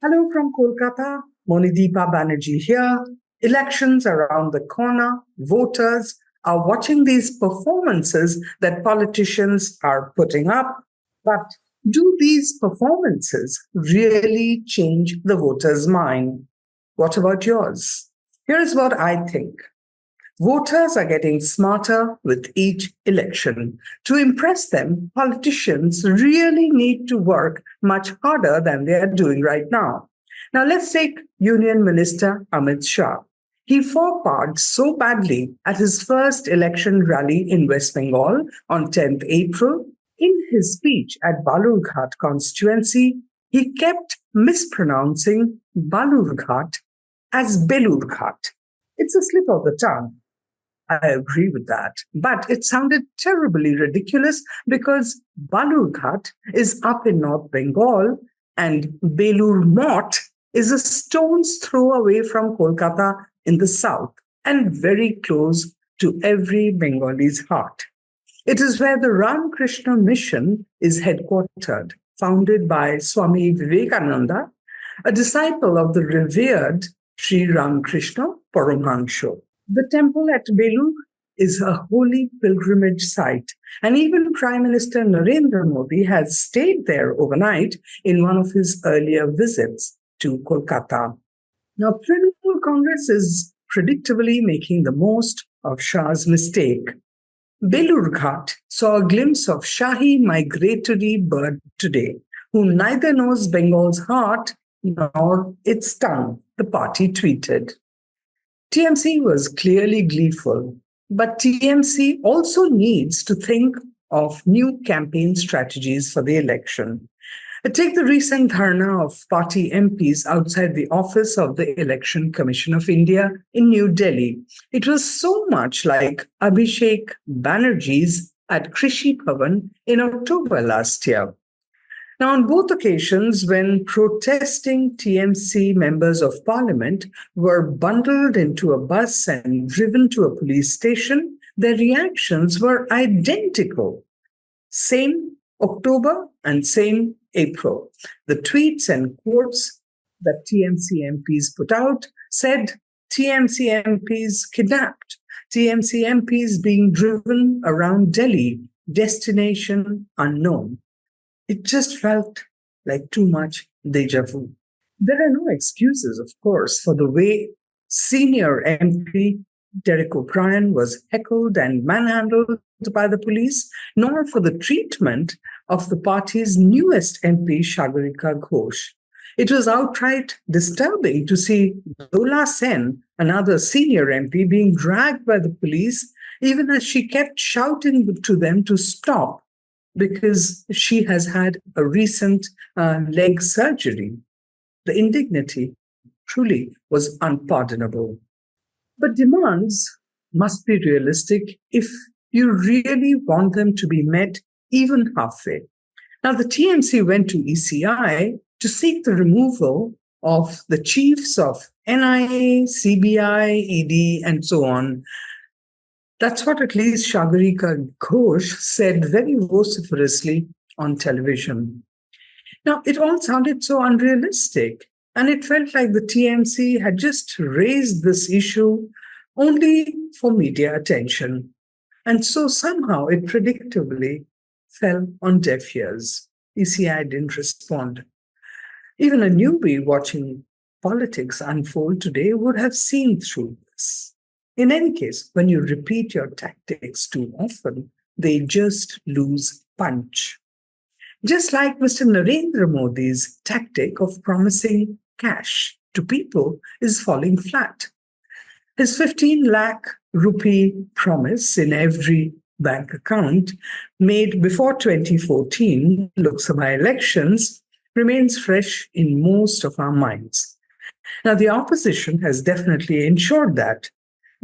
Hello from Kolkata, Monideepa Banerjee here. Elections around the corner. Voters are watching these performances that politicians are putting up. But do these performances really change the voter's mind? What about yours? Here's what I think. Voters are getting smarter with each election. To impress them, politicians really need to work much harder than they are doing right now. Now, let's take Union Minister Amit Shah. He faux-passed so badly at his first election rally in West Bengal on 10th April. In his speech at Balurghat constituency, he kept mispronouncing Balurghat as Belurghat. It's a slip of the tongue. I agree with that. But it sounded terribly ridiculous because Balurghat is up in North Bengal and Belur Mott is a stone's throw away from Kolkata in the south and very close to every Bengali's heart. It is where the Krishna Mission is headquartered, founded by Swami Vivekananda, a disciple of the revered Sri Ramakrishna Paramahansa. The temple at Belur is a holy pilgrimage site, and even Prime Minister Narendra Modi has stayed there overnight in one of his earlier visits to Kolkata. Now, Trinamool Congress is predictably making the most of Shah's mistake. Belurghat saw a glimpse of Shahi migratory bird today, who neither knows Bengal's heart nor its tongue, the party tweeted. TMC was clearly gleeful, but TMC also needs to think of new campaign strategies for the election. Take the recent dharna of party MPs outside the office of the Election Commission of India in New Delhi. It was so much like Abhishek Banerjee's at Krishi Bhavan in October last year. Now, on both occasions, when protesting TMC members of parliament were bundled into a bus and driven to a police station, their reactions were identical. Same October and same April. The tweets and quotes that TMC MPs put out said TMC MPs kidnapped, TMC MPs being driven around Delhi, destination unknown. It just felt like too much deja vu. There are no excuses, of course, for the way senior MP Derek O'Brien was heckled and manhandled by the police, nor for the treatment of the party's newest MP, Sagarika Ghosh. It was outright disturbing to see Dola Sen, another senior MP, being dragged by the police, even as she kept shouting to them to stop, because she has had a recent leg surgery. The indignity truly was unpardonable. But demands must be realistic if you really want them to be met even halfway. Now, the TMC went to ECI to seek the removal of the chiefs of NIA, CBI, ED, and so on. That's what at least Sagarika Ghosh said very vociferously on television. Now, it all sounded so unrealistic, and it felt like the TMC had just raised this issue only for media attention. And so somehow it predictably fell on deaf ears. ECI didn't respond. Even a newbie watching politics unfold today would have seen through this. In any case, when you repeat your tactics too often, they just lose punch. Just like Mr. Narendra Modi's tactic of promising cash to people is falling flat. His 15 lakh rupee promise in every bank account made before 2014 Lok Sabha elections remains fresh in most of our minds. Now, the opposition has definitely ensured that.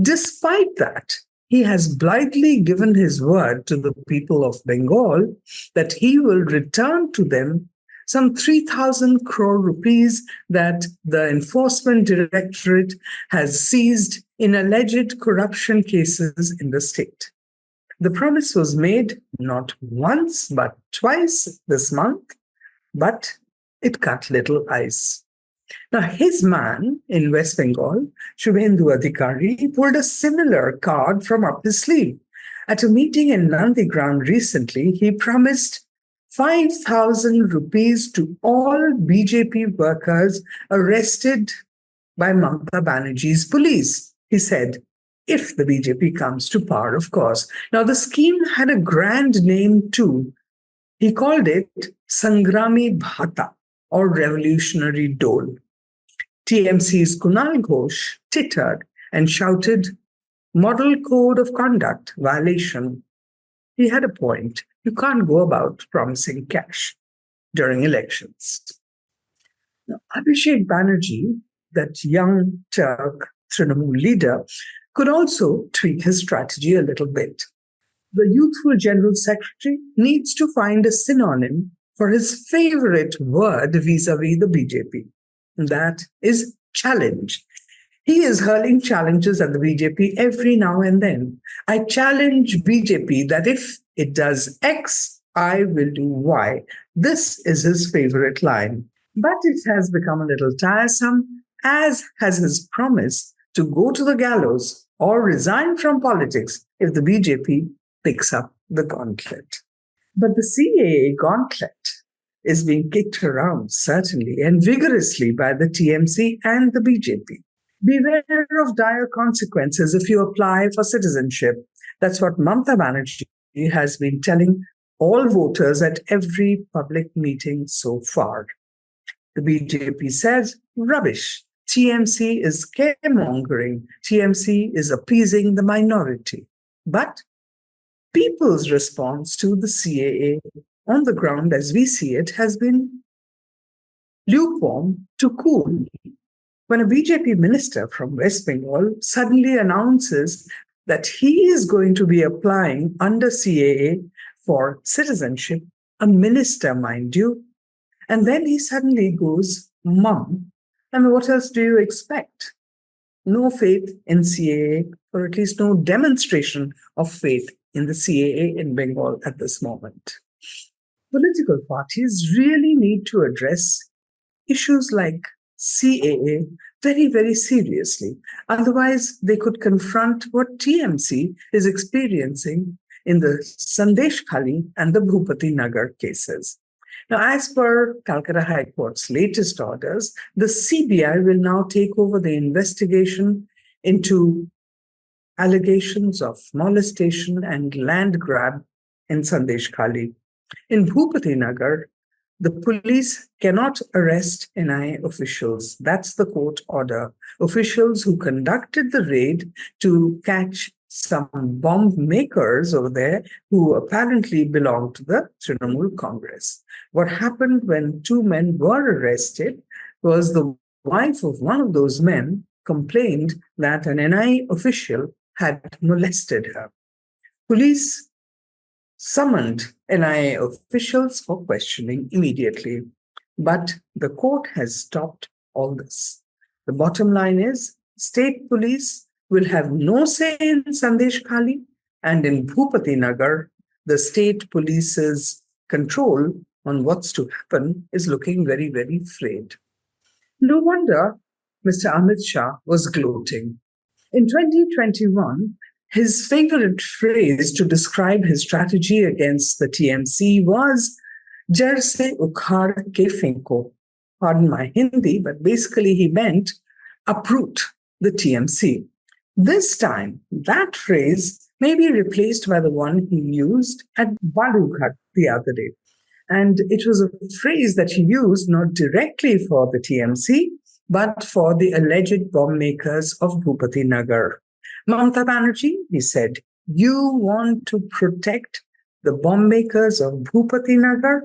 Despite that, he has blithely given his word to the people of Bengal that he will return to them some 3,000 crore rupees that the Enforcement Directorate has seized in alleged corruption cases in the state. The promise was made not once but twice this month, but it cut little ice. Now, his man in West Bengal, Shubhendu Adhikari, pulled a similar card from up his sleeve. At a meeting in Nandigram recently, he promised 5,000 rupees to all BJP workers arrested by Mamata Banerjee's police. He said, if the BJP comes to power, of course. Now, the scheme had a grand name too. He called it Sangrami Bhata, or Revolutionary Dole. TMC's Kunal Ghosh tittered and shouted, Model Code of Conduct violation. He had a point. You can't go about promising cash during elections. Now, Abhishek Banerjee, that young Turk Trinamool leader, could also tweak his strategy a little bit. The youthful general secretary needs to find a synonym for his favorite word vis-a-vis the BJP. That is challenge. He is hurling challenges at the BJP every now and then. I challenge BJP that if it does X, I will do Y. This is his favorite line. But it has become a little tiresome, as has his promise to go to the gallows or resign from politics if the BJP picks up the gauntlet. But the CAA Gauntlet is being kicked around, certainly, and vigorously by the TMC and the BJP. Beware of dire consequences if you apply for citizenship. That's what Mamata Banerjee has been telling all voters at every public meeting so far. The BJP says, rubbish. TMC is scaremongering. TMC is appeasing the minority. But people's response to the CAA on the ground, as we see it, has been lukewarm to cool. When a BJP minister from West Bengal suddenly announces that he is going to be applying under CAA for citizenship, a minister, mind you, and then he suddenly goes mum. I mean, what else do you expect? No faith in CAA, or at least no demonstration of faith in the CAA in Bengal at this moment. Political parties really need to address issues like CAA very, very seriously. Otherwise, they could confront what TMC is experiencing in the Sandeshkhali and the Bhupatinagar cases. Now, as per Calcutta High Court's latest orders, the CBI will now take over the investigation into allegations of molestation and land grab in Sandeshkhali. In Bhupatinagar, the police cannot arrest NIA officials. That's the court order. Officials who conducted the raid to catch some bomb makers over there who apparently belong to the Trinamool Congress. What happened when two men were arrested was the wife of one of those men complained that an NIA official had molested her. Police summoned NIA officials for questioning immediately, but the court has stopped all this. The bottom line is, state police will have no say in Sandeshkhali, and in Bhupatinagar, the state police's control on what's to happen is looking very, very frayed. No wonder Mr. Amit Shah was gloating. In 2021, his favorite phrase to describe his strategy against the TMC was "Jar se ukhad ke fenko." Pardon my Hindi, but basically he meant uproot the TMC. This time, that phrase may be replaced by the one he used at Balughat the other day. And it was a phrase that he used not directly for the TMC, but for the alleged bomb makers of Bhupatinagar. Mamata Banerjee, he said, you want to protect the bomb makers of Bhupatinagar?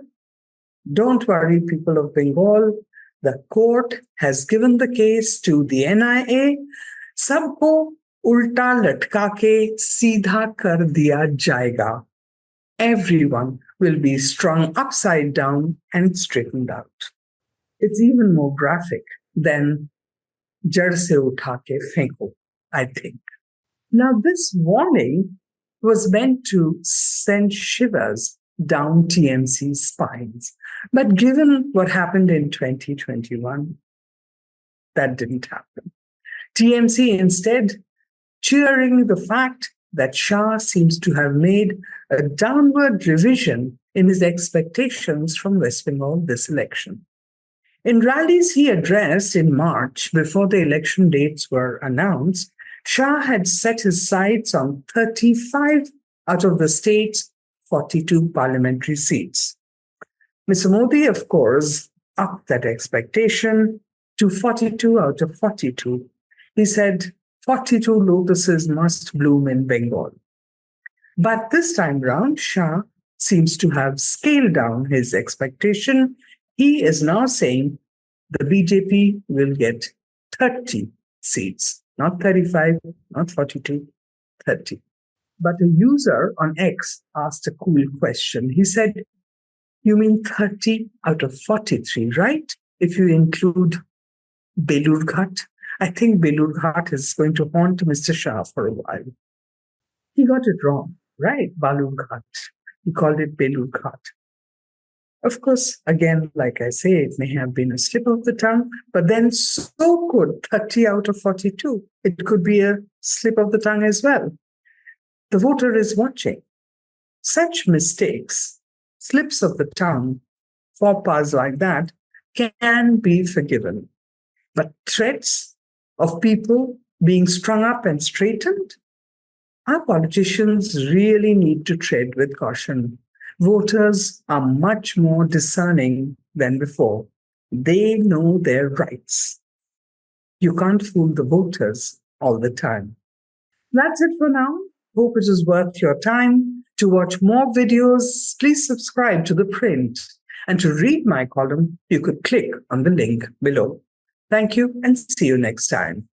Don't worry, people of Bengal. The court has given the case to the NIA. Sabko ulta latka ke seedha kar diya jayega. Everyone will be strung upside down and straightened out. It's even more graphic than "Jar se utha ke fenko," I think. Now, this warning was meant to send shivers down TMC's spines. But given what happened in 2021, that didn't happen. TMC instead cheering the fact that Shah seems to have made a downward revision in his expectations from West Bengal this election. In rallies he addressed in March before the election dates were announced, Shah had set his sights on 35 out of the state's 42 parliamentary seats. Mr. Modi, of course, upped that expectation to 42 out of 42. He said 42 lotuses must bloom in Bengal. But this time round, Shah seems to have scaled down his expectation. He is now saying the BJP will get 30 seats, not 35, not 42, 30. But a user on X asked a cool question. He said, you mean 30 out of 43, right? If you include Belurghat. I think Belurghat is going to haunt Mr. Shah for a while. He got it wrong, right? Balurghat. He called it Belurghat. Of course, again, like I say, it may have been a slip of the tongue, but then so could 30 out of 42. It could be a slip of the tongue as well. The voter is watching. Such mistakes, slips of the tongue, faux pas like that, can be forgiven. But threats of people being strung up and straightened, our politicians really need to tread with caution. Voters are much more discerning than before. They know their rights. You can't fool the voters all the time. That's it for now. Hope it is worth your time. To watch more videos, please subscribe to ThePrint. And to read my column, you could click on the link below. Thank you and see you next time.